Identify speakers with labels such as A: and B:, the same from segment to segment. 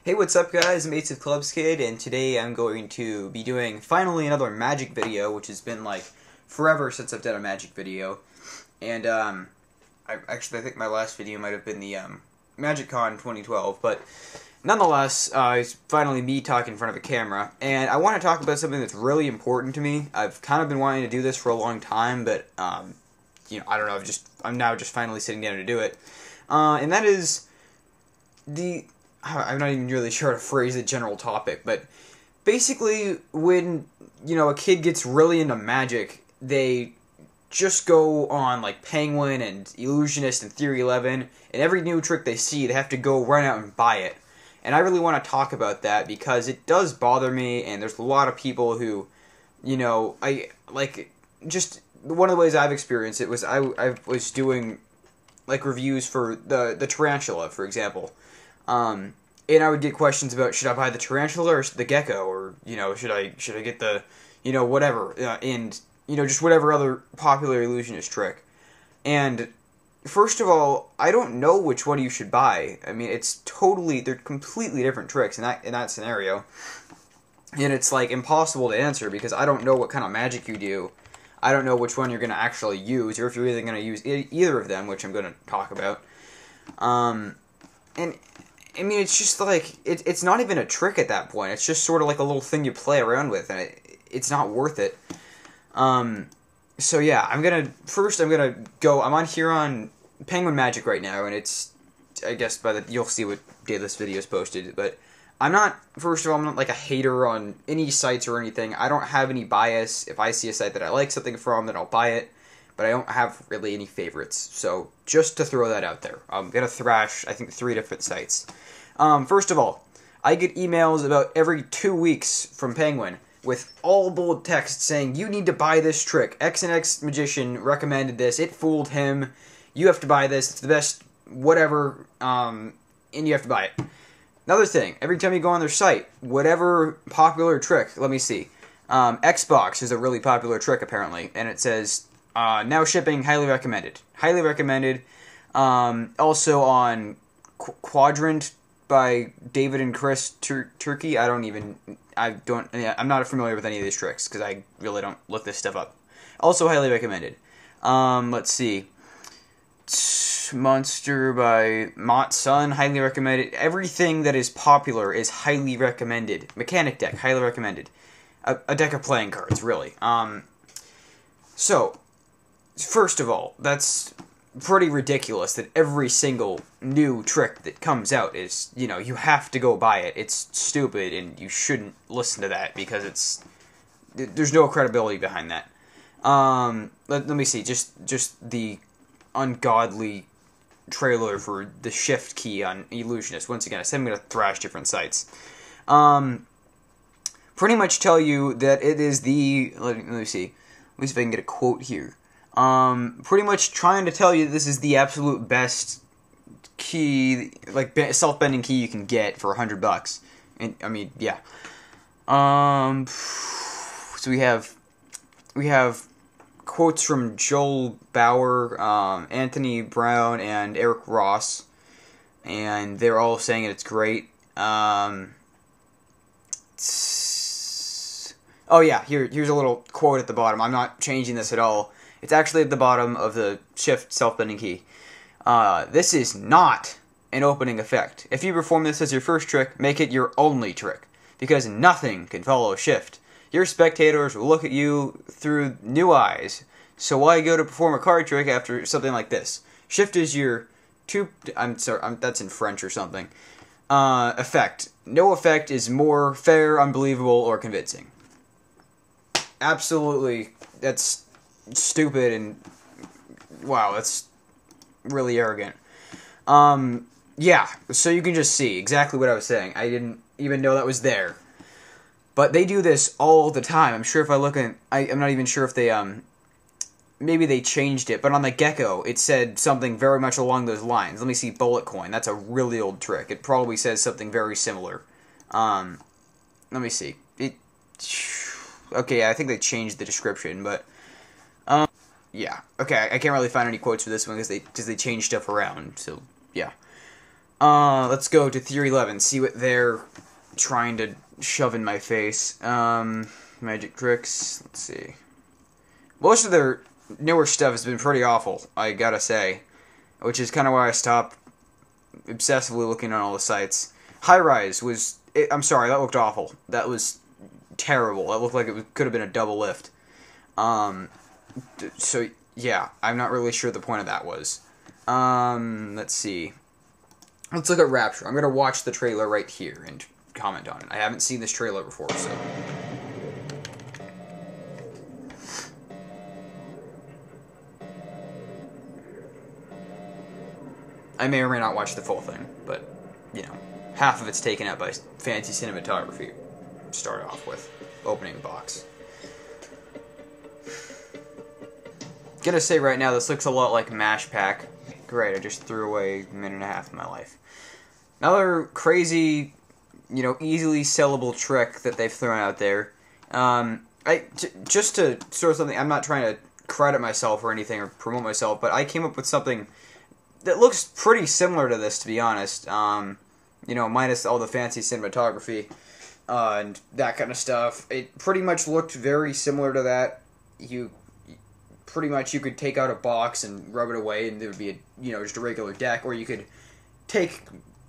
A: Hey, what's up guys, Mates of Clubs Kid, and today I'm going to be doing finally another magic video, which has been like forever since I've done a magic video. And I think my last video might have been the MagicCon 2012, but nonetheless, it's finally me talking in front of a camera, and I want to talk about something that's really important to me. I've kind of been wanting to do this for a long time, but I don't know, I'm now just finally sitting down to do it. And that is I'm not even really sure how to phrase the general topic, but basically when, a kid gets really into magic, they just go on, like, Penguin and Illusionist and Theory 11, and every new trick they see, they have to go run out and buy it. And I really want to talk about that because it does bother me, and there's a lot of people who, just one of the ways I've experienced it was I was doing, like, reviews for the Tarantula, for example. And I would get questions about, should I buy the Tarantula or the Gecko, or, should I get the, whatever, and, just whatever other popular illusionist trick. And, first of all, I don't know which one you should buy. I mean, they're completely different tricks in that scenario. And it's, like, impossible to answer, because I don't know what kind of magic you do. I don't know which one you're going to actually use, or if you're even going to use either of them, which I'm going to talk about. And I mean, it's just like, it's not even a trick at that point. It's just sort of like a little thing you play around with, and it's not worth it. So yeah, I'm on here on Penguin Magic right now, and it's, I guess you'll see what day this video is posted, but I'm not like a hater on any sites or anything. I don't have any bias. If I see a site that I like something from, then I'll buy it. But I don't have really any favorites, so just to throw that out there. I'm going to thrash, I think, 3 different sites. First of all, I get emails about every 2 weeks from Penguin with all bold text saying, you need to buy this trick. X and X magician recommended this. It fooled him. You have to buy this. It's the best whatever, and you have to buy it. Another thing, every time you go on their site, whatever popular trick, let me see. Xbox is a really popular trick, apparently, and it says, now shipping, highly recommended. Highly recommended. Also on Quadrant by David and Chris Turkey. I'm not familiar with any of these tricks, because I really don't look this stuff up. Also highly recommended. Let's see. Monster by Mott Sun, highly recommended. Everything that is popular is highly recommended. Mechanic deck, highly recommended. A deck of playing cards, really. So, first of all, that's pretty ridiculous that every single new trick that comes out is, you have to go buy it. It's stupid, and you shouldn't listen to that, because there's no credibility behind that. Let me see, just the ungodly trailer for the shift key on Illusionist. Once again, I said I'm going to thrash different sites. Pretty much tell you that it is let me see. Let me see if I can get a quote here. Pretty much trying to tell you this is the absolute best key, like, self-bending key you can get for $100. And, I mean, yeah. So we have quotes from Joel Bauer, Anthony Brown, and Eric Ross, and they're all saying it's great. Oh yeah, here's a little quote at the bottom. I'm not changing this at all. It's actually at the bottom of the shift self-bending key. This is not an opening effect. If you perform this as your first trick, make it your only trick, because nothing can follow shift. Your spectators will look at you through new eyes. So why go to perform a card trick after something like this? Shift is your that's in French or something. Effect. No effect is more fair, unbelievable, or convincing. Absolutely, that's stupid, and wow, that's really arrogant. Yeah, so you can just see exactly what I was saying. I didn't even know that was there. But they do this all the time. I'm sure if I look at, I'm not even sure if they, maybe they changed it, but on the Gecko, it said something very much along those lines. Let me see, Bullet Coin. That's a really old trick. It probably says something very similar. Let me see. Okay, I think they changed the description, but, yeah. Okay, I can't really find any quotes for this one because they changed stuff around, so, yeah. Let's go to Theory 11, see what they're trying to shove in my face. Magic tricks, let's see. Most of their newer stuff has been pretty awful, I gotta say. Which is kind of why I stopped obsessively looking on all the sites. High Rise was... I'm sorry, that looked awful. That was terrible. That looked like it could have been a double lift. So, yeah, I'm not really sure the point of that was. Let's see. Let's look at Rapture. I'm going to watch the trailer right here and comment on it. I haven't seen this trailer before, so... I may or may not watch the full thing, but, you know, half of it's taken up by fancy cinematography. Start off with opening the box. Gonna say right now, this looks a lot like Mash Pack. Great, I just threw away a minute and a half of my life. Another crazy, you know, easily sellable trick that they've thrown out there. Just to sort of something, I'm not trying to credit myself or anything or promote myself, but I came up with something that looks pretty similar to this, to be honest. You know, minus all the fancy cinematography and that kind of stuff. It pretty much looked very similar to that. You could take out a box and rub it away, and there would be just a regular deck, or you could take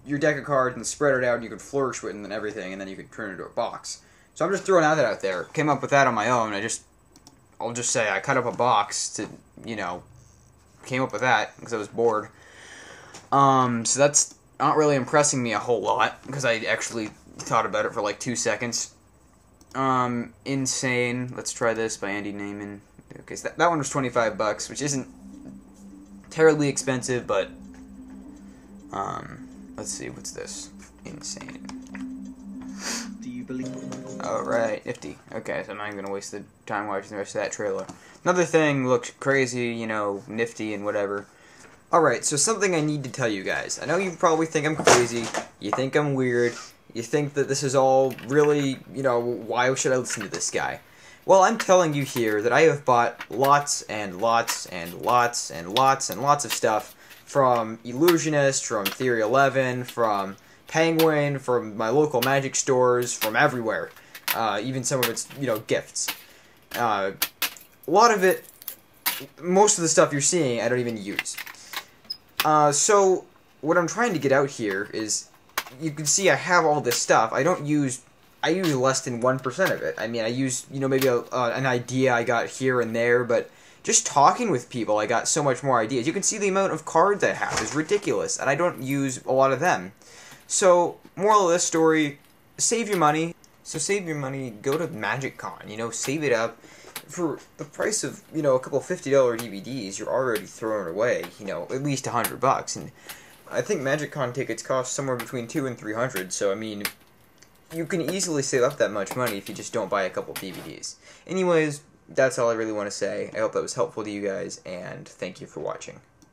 A: your deck of cards and spread it out, and you could flourish with it and everything, and then you could turn it into a box. So I'm just throwing that out there. Came up with that on my own. I'll just say I cut up a box to, came up with that because I was bored. So that's not really impressing me a whole lot, because I actually thought about it for like 2 seconds. Insane. Let's try this by Andy Neyman. Okay, so that one was $25, which isn't terribly expensive, but let's see, what's this? Insane.
B: Do you believe?
A: Alright, nifty. Okay, so I'm not even gonna waste the time watching the rest of that trailer. Another thing looked crazy, nifty and whatever. Alright, so something I need to tell you guys. I know you probably think I'm crazy, you think I'm weird, you think that this is all really, why should I listen to this guy? Well, I'm telling you here that I have bought lots and lots and lots and lots and lots of stuff from Illusionist, from Theory 11, from Penguin, from my local magic stores, from everywhere. Even some of its, gifts. A lot of it, most of the stuff you're seeing, I don't even use. So, what I'm trying to get out here is, you can see I have all this stuff. I use less than 1% of it. I mean, I use, maybe an idea I got here and there, but just talking with people, I got so much more ideas. You can see the amount of cards I have is ridiculous, and I don't use a lot of them. So, moral of this story, save your money. So save your money, go to MagicCon, save it up. For the price of, a couple $50 DVDs, you're already throwing it away, at least $100. And I think MagicCon tickets cost somewhere between $200 and $300, so I mean, you can easily save up that much money if you just don't buy a couple DVDs. Anyways, that's all I really want to say. I hope that was helpful to you guys, and thank you for watching.